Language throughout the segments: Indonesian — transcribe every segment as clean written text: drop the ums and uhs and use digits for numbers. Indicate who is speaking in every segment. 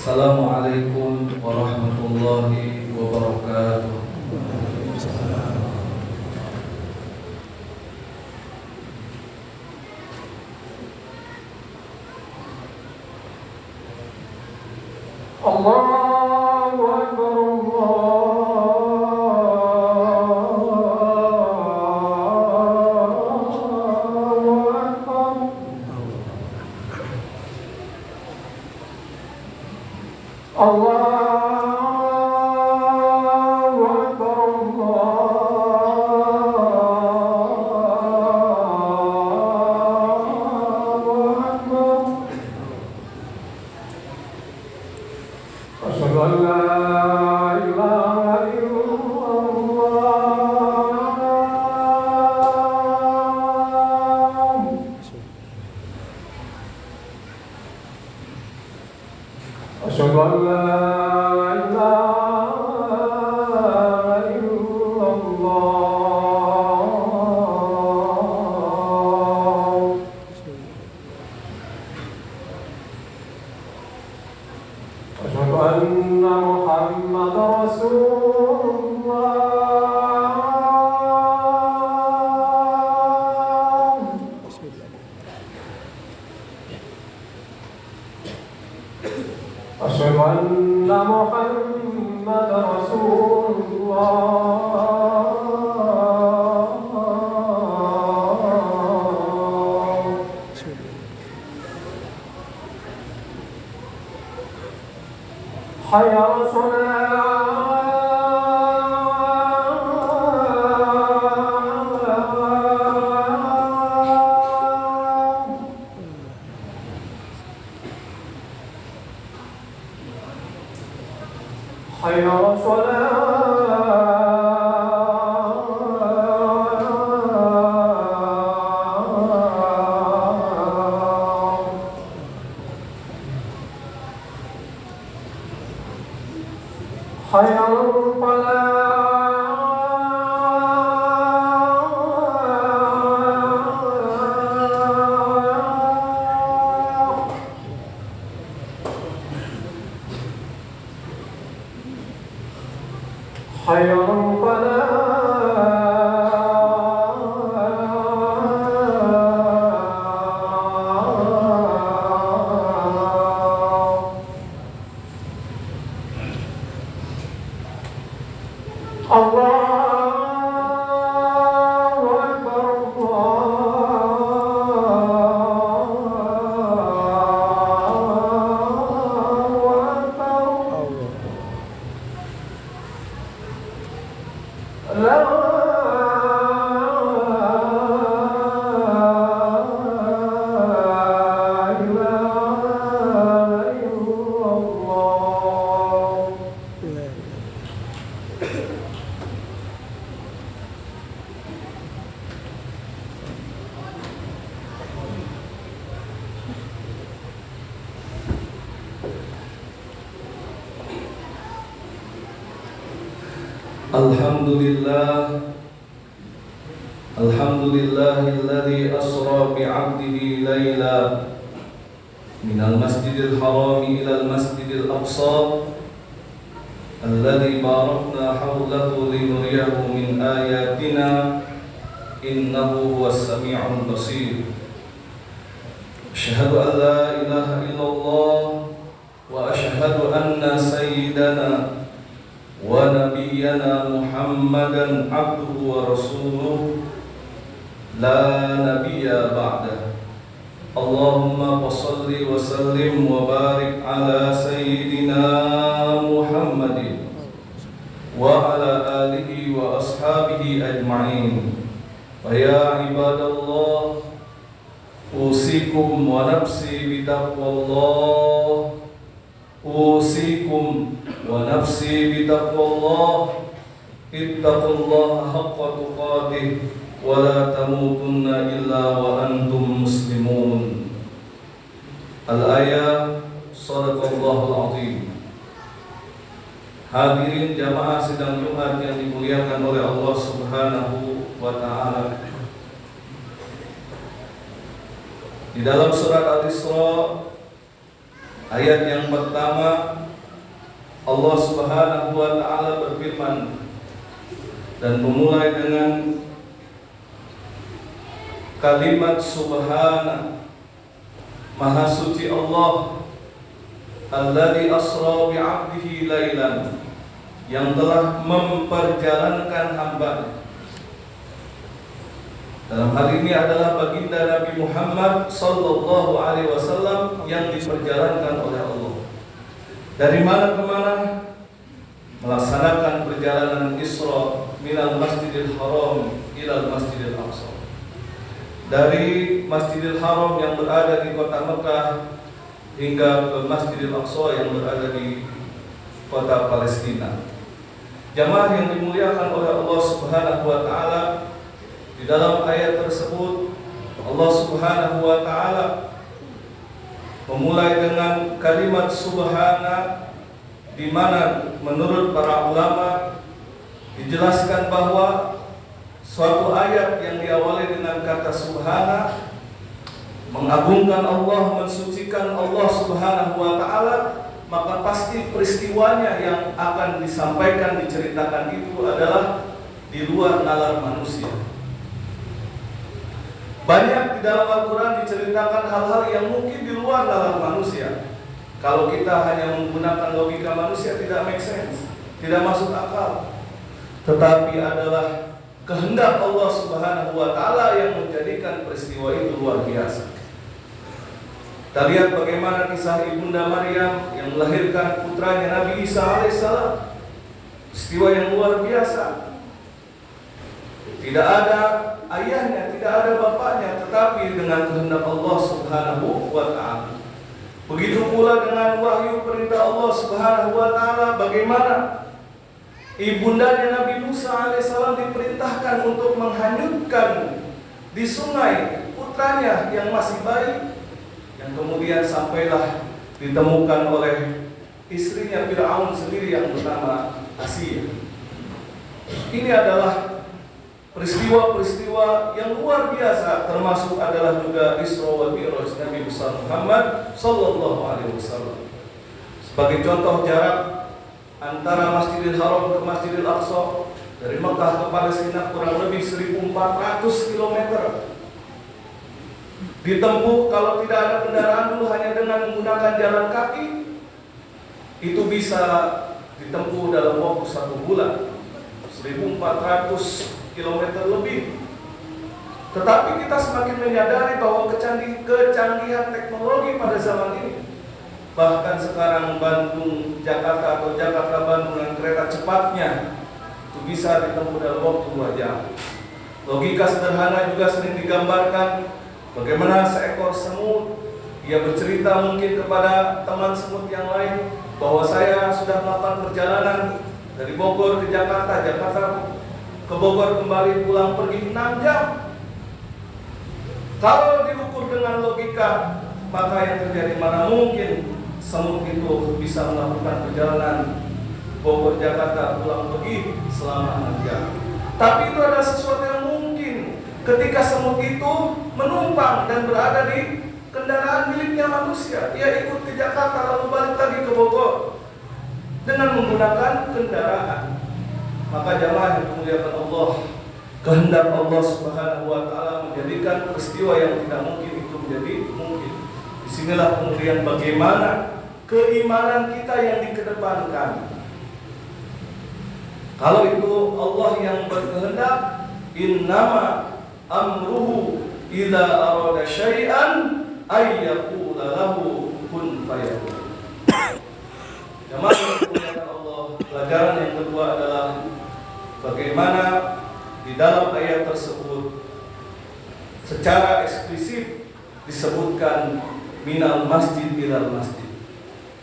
Speaker 1: Assalamualaikum warahmatullahi wabarakatuh. Allahu Akbar, أشهد أن لا إله إلا الله. أشهد أن محمدا رسول الله. أشهد أن محمدا رسول الله. حي على حي على حي على حي على Alhamdulillahilladzi asra bi'abdihi laila minal masjidil harami ilal masjidil aqsa alladzi barakna hawlahu linuriyahu min ayatina innahu huwas sami'ul basir. Asyhadu an la ilaha illallah wa asyhadu anna sayyidana wa nabiyyana Muhammadan abduhu wa rasuluh la nabiyya ba'dah. Allahumma salli wa sallim wa barik ala sayyidina Muhammadin wa ala alihi wa ashabihi ajma'in. Wa ya ibadallah, usikum wa nafsi bitaqwallah, usikum أوصيكم ونفسي بتقوى الله اتقوا الله حق تقاته ولا تموتن إلا وأنتم مسلمون. Al-ayat Sadaqallahul Azim. Hadirin jamaah sidang Jumat yang dimuliakan oleh Allah Subhanahu wa Ta'ala. Di dalam surat Al-Isra ayat yang pertama, Allah Subhanahu wa Ta'ala berfirman dan memulai dengan kalimat Subhana, Maha suci Allah, alladzi asra bi'abdihi lailan, yang telah memperjalankan hamba. Dalam hal ini adalah baginda Nabi Muhammad sallallahu alaihi wasallam yang diperjalankan oleh Allah. Dari mana ke mana? Melaksanakan perjalanan Isra minal Masjidil Haram ilal Masjidil Aqsa. Dari Masjidil Haram yang berada di kota Mekah hingga ke Masjidil Aqsa yang berada di kota Palestina. Jamaah yang dimuliakan oleh Allah Subhanahu wa Ta'ala, di dalam ayat tersebut Allah Subhanahu wa Ta'ala memulai dengan kalimat Subhana, di mana menurut para ulama dijelaskan bahwa suatu ayat yang diawali dengan kata Subhana mengagungkan Allah, mensucikan Allah Subhanahu wa Ta'ala, maka pasti peristiwanya yang akan disampaikan, diceritakan itu adalah di luar nalar manusia. Banyak di dalam Al-Quran diceritakan hal-hal yang mungkin di luar nalar manusia. Kalau kita hanya menggunakan logika manusia, tidak make sense, tidak masuk akal. Tetapi adalah kehendak Allah Subhanahu wa Ta'ala yang menjadikan peristiwa itu luar biasa. Kita lihat bagaimana kisah Ibunda Maryam yang melahirkan putranya Nabi Isa alaihissalam. Peristiwa yang luar biasa. Tidak ada ayahnya, tidak ada bapaknya, tetapi dengan kehendak Allah Subhanahu wa Ta'ala. Begitu pula dengan wahyu perintah Allah Subhanahu wa Ta'ala, bagaimana ibundanya Nabi Musa alaihissalam diperintahkan untuk menghanyutkan di sungai putranya yang masih bayi, yang kemudian sampailah ditemukan oleh istrinya Fir'aun sendiri yang bernama Asia. Ini adalah peristiwa-peristiwa yang luar biasa, termasuk adalah juga Isra wal Mi'raj Nabi besar Muhammad sallallahu alaihi wasallam. Sebagai contoh jarak antara Masjidil Haram ke Masjidil Aqsa dari Mekah ke Palestina kurang lebih 1400 km. Ditempuh kalau tidak ada kendaraan dulu hanya dengan menggunakan jalan kaki, itu bisa ditempuh dalam waktu 1 bulan, 1400 km lebih. Tetapi kita semakin menyadari bahwa kecanggihan teknologi pada zaman ini, bahkan sekarang Bandung Jakarta atau Jakarta Bandung dengan kereta cepatnya itu bisa ditempuh dalam waktu 2 jam. Logika sederhana juga sering digambarkan, bagaimana seekor semut, ia bercerita mungkin kepada teman semut yang lain bahwa saya sudah melakukan perjalanan dari Bogor ke Jakarta, Jakarta ke Bogor kembali pulang pergi 6 jam. Kalau diukur dengan logika, maka yang terjadi mana mungkin semut itu bisa melakukan perjalanan Bogor Jakarta pulang pergi selama 6 jam. Tapi itu adalah sesuatu yang mungkin ketika semut itu menumpang dan berada di kendaraan miliknya manusia. Ia ikut ke Jakarta lalu balik lagi ke Bogor dengan menggunakan kendaraan. Maka jamaah yang dimuliakan Allah, kehendak Allah Subhanahu wa Ta'ala menjadikan peristiwa yang tidak mungkin itu menjadi mungkin. Disinilah kemudian bagaimana keimanan kita yang dikedepankan. Kalau itu Allah yang berkehendak, innama amruhu idza arada syai'an ay yaqula lahu kun fayakun. Jamaah yang dimuliakan Allah, pelajaran yang kedua adalah bagaimana di dalam ayat tersebut secara eksplisit disebutkan minal masjid ilal masjid.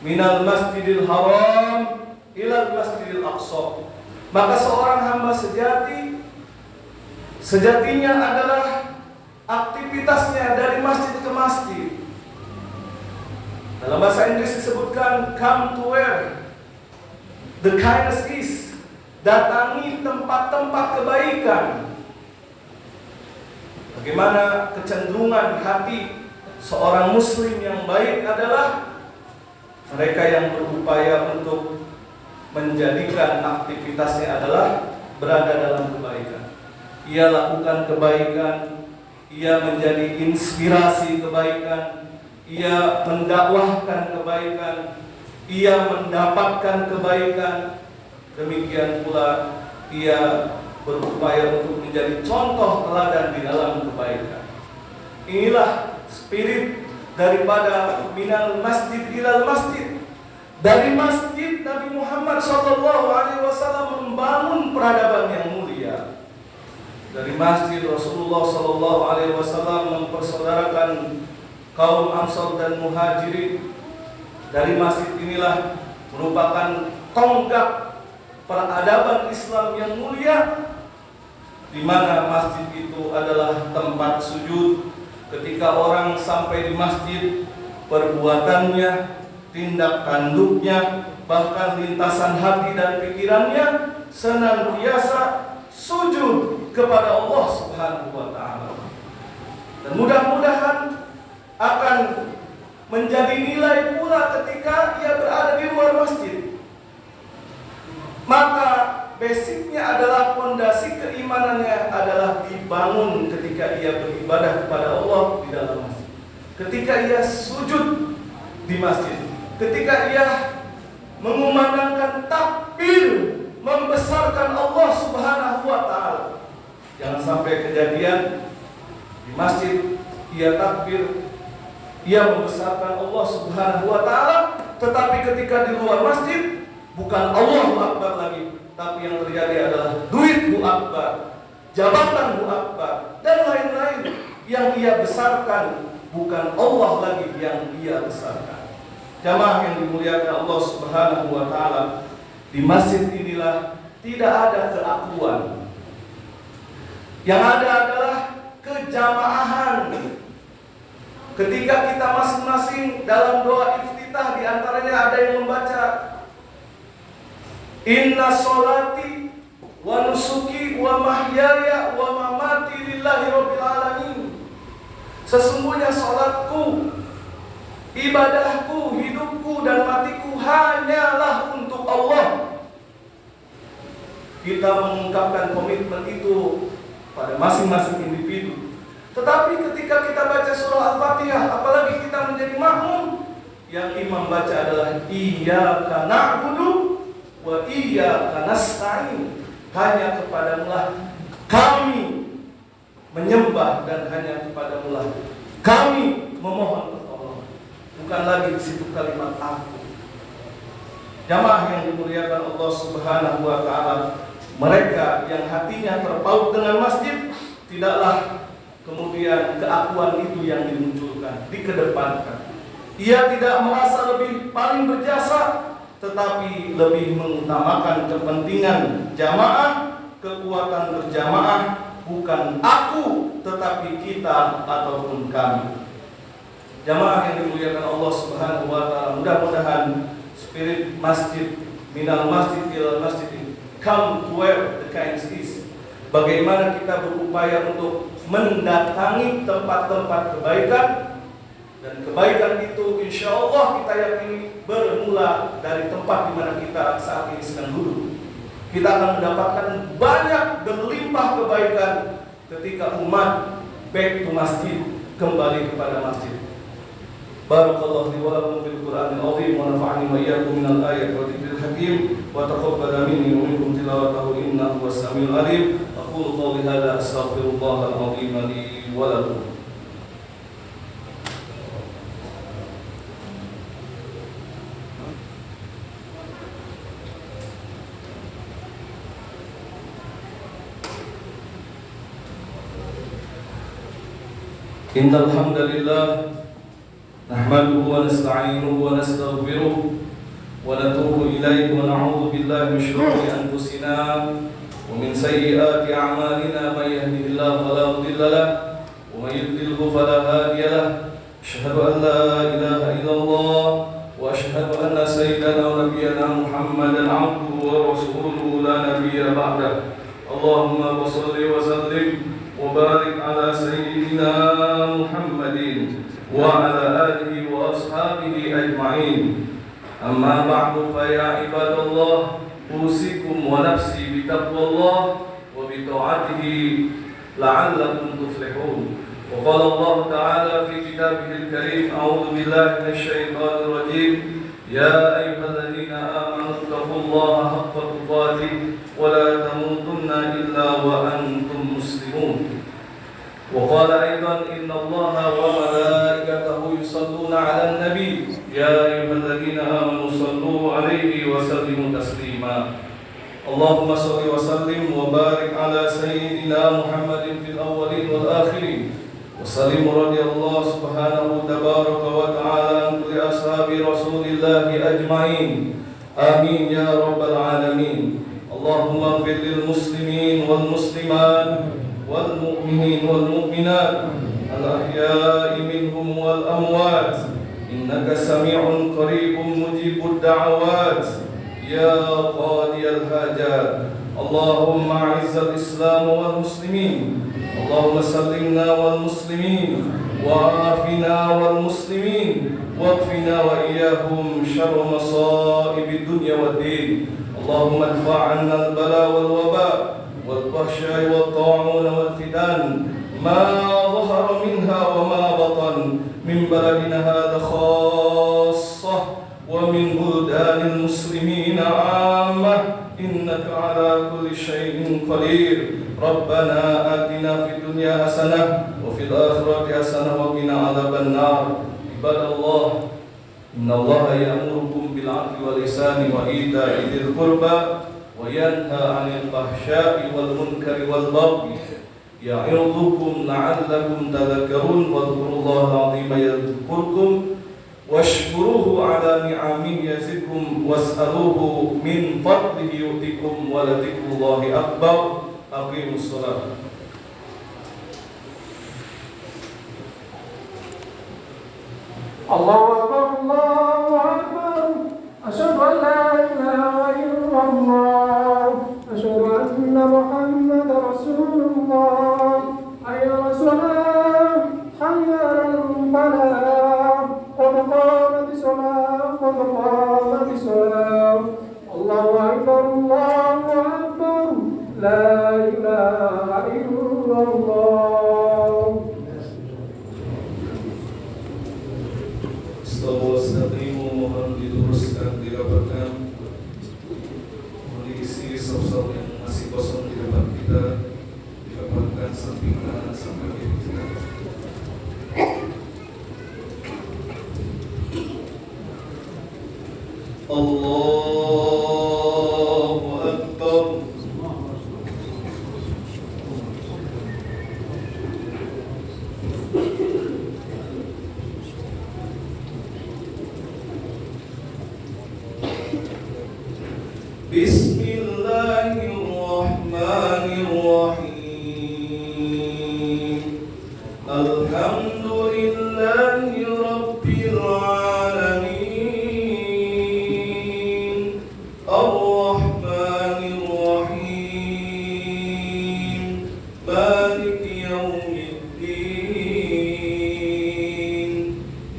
Speaker 1: minal masjidil haram ilal masjidil aqsa. Maka seorang hamba sejatinya adalah aktivitasnya dari masjid ke masjid. Dalam bahasa Inggris disebutkan come to where the kindness is. Datangi tempat-tempat kebaikan. Bagaimana kecenderungan hati seorang muslim yang baik adalah mereka yang berupaya untuk menjadikan aktivitasnya adalah berada dalam kebaikan. Ia lakukan kebaikan, ia menjadi inspirasi kebaikan, ia mendakwahkan kebaikan, ia mendapatkan kebaikan. Demikian pula ia berupaya untuk menjadi contoh teladan di dalam kebaikan. Inilah spirit daripada minal masjid ilal masjid. Dari masjid Nabi Muhammad SAW membangun peradaban yang mulia. Dari masjid Rasulullah SAW mempersaudarakan kaum Ansar dan Muhajirin. Dari masjid inilah merupakan tonggak peradaban Islam yang mulia, di mana masjid itu adalah tempat sujud. Ketika orang sampai di masjid, perbuatannya, tindak tanduknya, bahkan lintasan hati dan pikirannya senantiasa sujud kepada Allah Subhanahu wa taala. Dan mudah-mudahan akan menjadi nilai pula ketika ia berada di luar masjid. Maka basicnya adalah fondasi keimanannya adalah dibangun ketika ia beribadah kepada Allah di dalam masjid. Ketika ia sujud di masjid, ketika ia mengumandangkan takbir membesarkan Allah Subhanahu wa taala. Jangan sampai kejadian di masjid ia takbir, ia membesarkan Allah Subhanahu wa taala, tetapi ketika di luar masjid bukan Allahu Akbar lagi, tapi yang terjadi adalah duit Bu Akbar, jabatan Bu Akbar, dan lain-lain yang ia besarkan, bukan Allah lagi yang ia besarkan. Jamaah yang dimuliakan Allah Subhanahu wa taala, di masjid inilah tidak ada keakuan. Yang ada adalah kejamaahan. Ketika kita masing-masing dalam doa iftitah, di antaranya ada yang membaca Inna sholati wa nusuki wa mahyaya wa mamati lillahi rabbil alamin. Sesungguhnya sholatku, ibadahku, hidupku dan matiku hanyalah untuk Allah. Kita mengungkapkan komitmen itu pada masing-masing individu. Tetapi ketika kita baca surah Al-Fatihah, apalagi kita menjadi makmum, yang imam baca adalah iyyaka na'budu wa iyyaka nasta'in. Hanya kepadamulah kami menyembah dan hanya kepadamulah kami memohon pertolongan. Bukan lagi di situ kalimat aku. Jamaah yang dimuliakan Allah Subhanahu wa taala, mereka yang hatinya terpaut dengan masjid, tidaklah kemudian keakuan itu yang dimunculkan, dikedepankan. Ia tidak merasa lebih paling berjasa, tetapi lebih mengutamakan kepentingan jamaah, kekuatan berjamaah, bukan aku, tetapi kita ataupun kami. Jamaah yang dimuliakan Allah Subhanahu wa taala, mudah-mudahan spirit masjid minal masjid ilal masjid, come to where the kindness is. Bagaimana kita berupaya untuk mendatangi tempat-tempat kebaikan, dan kebaikan itu insya Allah kita yakini bermula dari tempat di mana kita saat ini sedang duduk. Kita akan mendapatkan banyak berlimpah kebaikan ketika umat back to masjid, kembali kepada masjid. Barakallahu li wa lakum fil Qur'anil azim wa nafa'ani wa iyyakum minal ayati wa dzikril hakim wa taqabbal minni wa minkum tilawatahu innahu was samiul alim. Aqulu qawli hadza astaghfirullahal azim li wa lakum. Innal hamdalillah نحمده ونستعينه ونستغفره ونتوب إليه ونعوذ بالله من شرور أنفسنا ومن سيئات أعمالنا من يهده الله فلا مضل له ومن يضلل فلا هادي له أشهد أن لا إله إلا الله وأشهد أن سيدنا ونبينا محمدا عبده ورسوله لا نبي بعده اللهم صل وسلم وبارك على سيدنا محمد وعلى آله وأصحابه أجمعين أما بعد فيا عباد الله أوصيكم ونفسي بتقوى الله وبطاعته لعلكم تفلحون وقال الله تعالى في كتابه الكريم أعوذ بالله من الشيطان الرجيم يا أيها الذين آمنوا اتقوا الله حق تقاته ولا تموتن إلا وأنتم مسلمون وقال أيضا إن الله وملائكته يصلون على النبي يا أيها الذين آمنوا صلوا عليه وسلموا تسليما اللهم صل وسلم وبارك على سيدنا محمد في الأولين والآخرين وسلم رضي الله سبحانه تبارك وتعالى عن كل أصحاب رسول الله أجمعين آمين يا رب العالمين اللهم اغفر للمسلمين والمسلمات والمؤمنين والمؤمنات الأحياء منهم والأموات إنك سميع قريب مجيب الدعوات يا قاضي الحاجات اللهم أعز الإسلام والمسلمين اللهم سلمنا والمسلمين وعافنا والمسلمين واكفنا وإياهم شر مصائب الدنيا والدين اللهم ادفع عنا البلاء والوباء والفحشاء والطاعون والفتن ما ظهر منها وما بطن من بلدنا هذا خاصة ومن بلدان المسلمين عامة إنك على كل شيء قدير ربنا آتنا في الدنيا حسنة وفي الآخرة حسنة وقنا عذاب النار عباد الله إن الله يأمركم بالعدل والإحسان وإيتاء ذي القربى وينهى عن الفحشاء والمنكر والبغي يعظكم لعلكم تذكرون واذكروا الله العظيم يذكركم واشكروه على نعمه يزدكم واسألوه من فضله يؤتكم ولذكر الله أكبر أقيموا الصلاة
Speaker 2: الله أكبر الله أكبر أشهد أن لا إله إلا الله أشهد أن محمدا رسول الله حي على الصلاة حي على الفلاح قد قامت الصلاة قد قامت الصلاة الله أكبر لا إله إلا الله
Speaker 1: Astagfirullahaladzim, mohon diluruskan, dirapatkan, diisi sop-sop yang masih kosong di depan kita, dirapatkan samping kanan sampai kiri kita. Allahu Akbar. Bismillahirrahmanirrahim. Alhamdulillahi Rabbil alamin. Ar-Rahmanir Rahim. Maliki yaumiddin.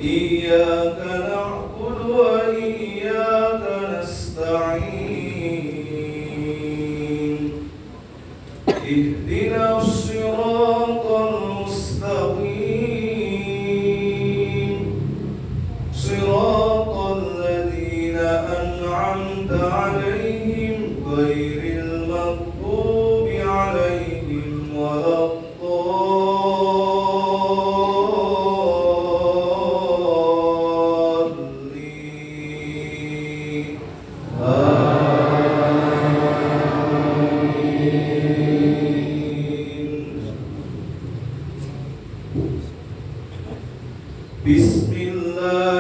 Speaker 1: Iyyaka na'budu wa iyyaka nasta'in. اهدنا الصراط المستقيم صراط الذين أنعمت عليهم غير المغضوب عليهم ولا الضالين بسم الله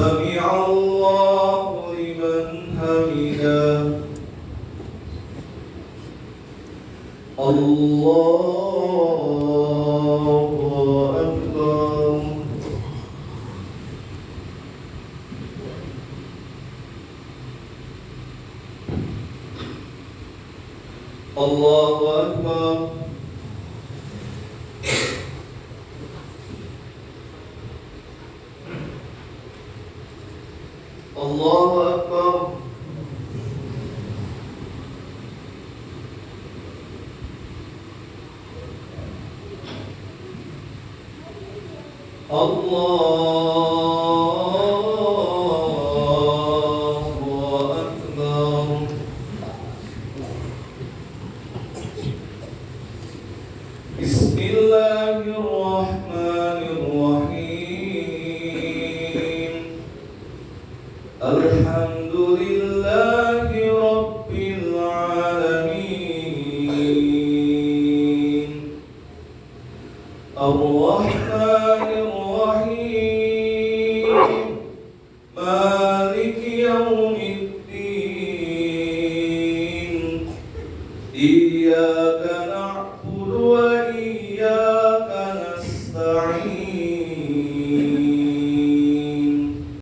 Speaker 1: سمع الله لمن حمده الله أكبر الله أكبر الله أكبر الله أكبر بسم الله الرحمن الرحيم الحمد لله رب العالمين الرحمن الرحيم مالك يوم الدين إياك نعبد وإياك